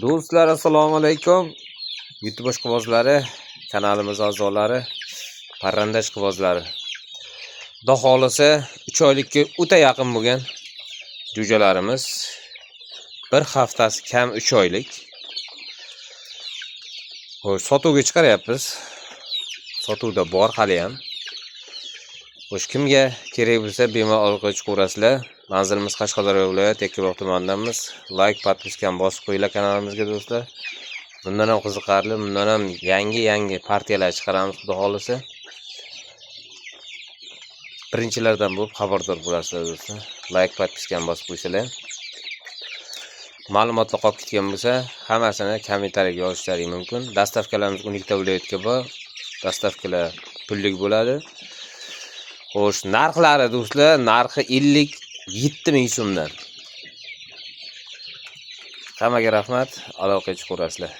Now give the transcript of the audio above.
Do'stlar, assalomu alaykum. YouTube ishqibozlari, kanalimiz a'zolari, parranda ishqibozlari. Xudo xolisa 3 oylikka o'ta yaqin bo'lgan jo'jalarimiz. Bir haftasi kam 3 oylik. Xo'sh, sotuvga chiqaryapmiz. Sotuvda bor hali ham. Xo'sh, kimga kerak bo'lsa bemalol chiqaverasizlar. Manzilimiz Qashqadaryo viloyati Yakkabog' tumanidamiz. Like, podpiskani bosib qo'yinglar kanalimizga do'stlar. Bundan ham qiziqarli, bundan ham yangi partiyalar chiqaramiz xudo xolisa. Birinchilardan bo'lib xabardor bo'lasizlar do'stlar. Like, podpiskani bosib qo'ysanglar. Ma'lumotlar qolib ketgan bo'lsa, hammasini kommentariyaga yozishlaring mumkin. Dastavkalarimiz 12 ta viloyatga bor. Dastavkalar pullik bo'ladi. Xo'sh, narxlari do'stlar, narxi 57 ming so'mdan. Hammaga rahmat, aloqaga chiqaverasizlar.